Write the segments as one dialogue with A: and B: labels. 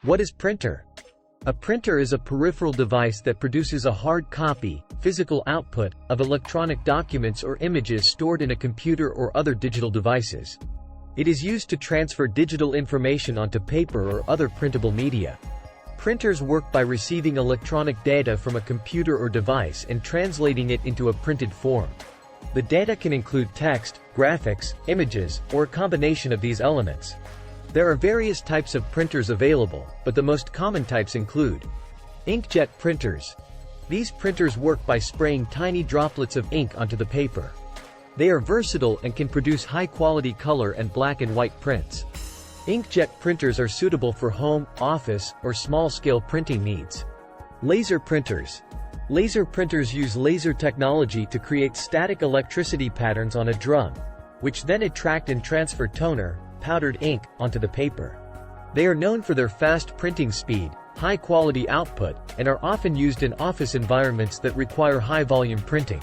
A: What is printer? A printer is a peripheral device that produces a hard copy, physical output, of electronic documents or images stored in a computer or other digital devices. It is used to transfer digital information onto paper or other printable media. Printers work by receiving electronic data from a computer or device and translating it into a printed form. The data can include text, graphics, images, or a combination of these elements. There are various types of printers available, but the most common types include inkjet printers. These printers work by spraying tiny droplets of ink onto the paper. They are versatile and can produce high-quality color and black and white prints. Inkjet printers are suitable for home, office, or small-scale printing needs. Laser printers. Laser printers use laser technology to create static electricity patterns on a drum, which then attract and transfer toner, powdered ink, onto the paper. They are known for their fast printing speed, high-quality output, and are often used in office environments that require high-volume printing.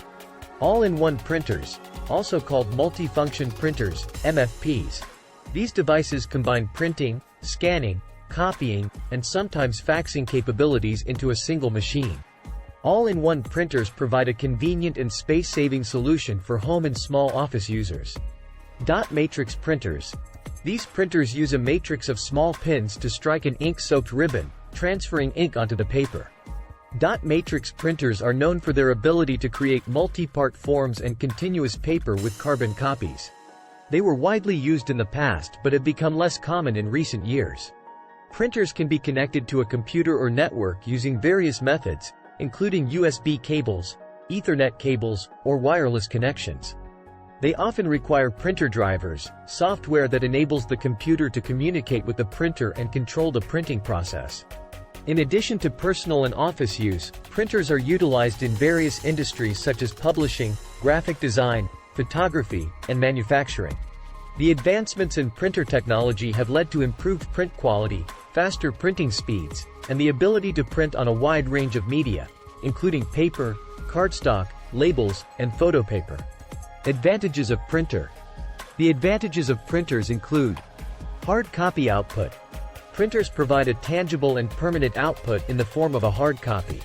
A: All-in-one printers, also called multifunction printers, MFPs. These devices combine printing, scanning, copying, and sometimes faxing capabilities into a single machine. All-in-one printers provide a convenient and space-saving solution for home and small office users. Dot matrix printers. These printers use a matrix of small pins to strike an ink-soaked ribbon, transferring ink onto the paper. Dot matrix printers are known for their ability to create multi-part forms and continuous paper with carbon copies. They were widely used in the past but have become less common in recent years. Printers can be connected to a computer or network using various methods, including USB cables, Ethernet cables, or wireless connections. They often require printer drivers, software that enables the computer to communicate with the printer and control the printing process. In addition to personal and office use, printers are utilized in various industries such as publishing, graphic design, photography, and manufacturing. The advancements in printer technology have led to improved print quality, faster printing speeds, and the ability to print on a wide range of media, including paper, cardstock, labels, and photo paper. Advantages of printer. The advantages of printers include hard copy output. Printers provide a tangible and permanent output in the form of a hard copy.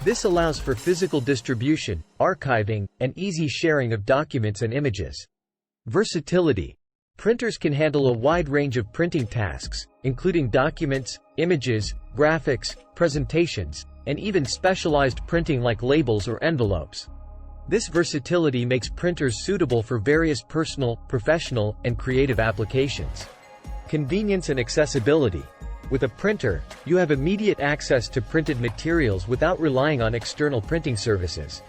A: This allows for physical distribution, archiving, and easy sharing of documents and images. Versatility. Printers can handle a wide range of printing tasks, including documents, images, graphics, presentations, and even specialized printing like labels or envelopes. This versatility makes printers suitable for various personal, professional, and creative applications. Convenience and accessibility. With a printer, you have immediate access to printed materials without relying on external printing services.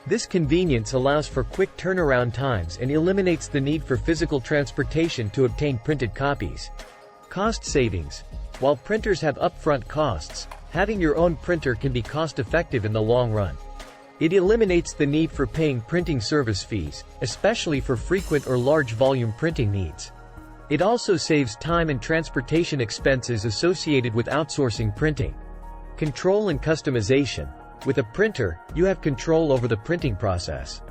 A: This convenience allows for quick turnaround times and eliminates the need for physical transportation to obtain printed copies. Cost savings. While printers have upfront costs, having your own printer can be cost-effective in the long run. It eliminates the need for paying printing service fees, especially for frequent or large volume printing needs. It also saves time and transportation expenses associated with outsourcing printing. Control and customization. With a printer, you have control over the printing process.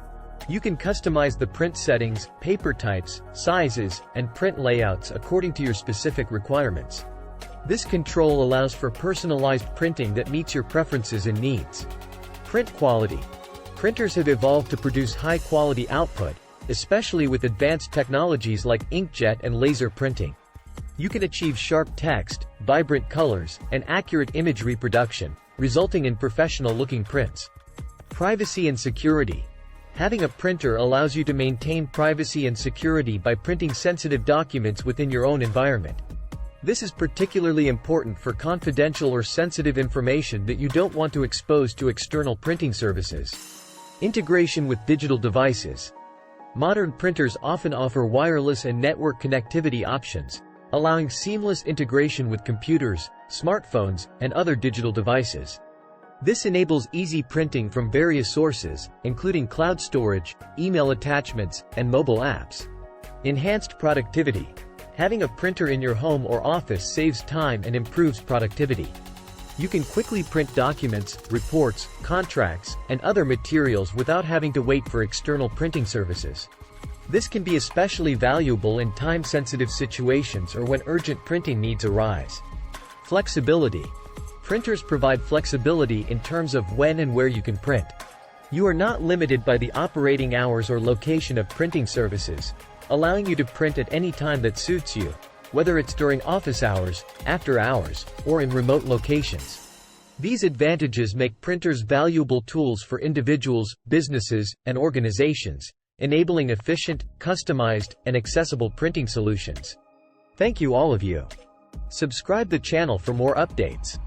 A: You can customize the print settings, paper types, sizes, and print layouts according to your specific requirements. This control allows for personalized printing that meets your preferences and needs. Print quality. Printers have evolved to produce high-quality output, especially with advanced technologies like inkjet and laser printing. You can achieve sharp text, vibrant colors, and accurate image reproduction, resulting in professional-looking prints. Privacy and security. Having a printer allows you to maintain privacy and security by printing sensitive documents within your own environment. This is particularly important for confidential or sensitive information that you don't want to expose to external printing services. Integration with digital devices. Modern printers often offer wireless and network connectivity options, allowing seamless integration with computers, smartphones, and other digital devices. This enables easy printing from various sources, including cloud storage, email attachments, and mobile apps. Enhanced productivity. Having a printer in your home or office saves time and improves productivity. You can quickly print documents, reports, contracts, and other materials without having to wait for external printing services. This can be especially valuable in time-sensitive situations or when urgent printing needs arise. Flexibility. Printers provide flexibility in terms of when and where you can print. You are not limited by the operating hours or location of printing services, allowing you to print at any time that suits you, whether it's during office hours, after hours, or in remote locations. These advantages make printers valuable tools for individuals, businesses, and organizations, enabling efficient, customized, and accessible printing solutions. Thank you all of you. Subscribe the channel for more updates.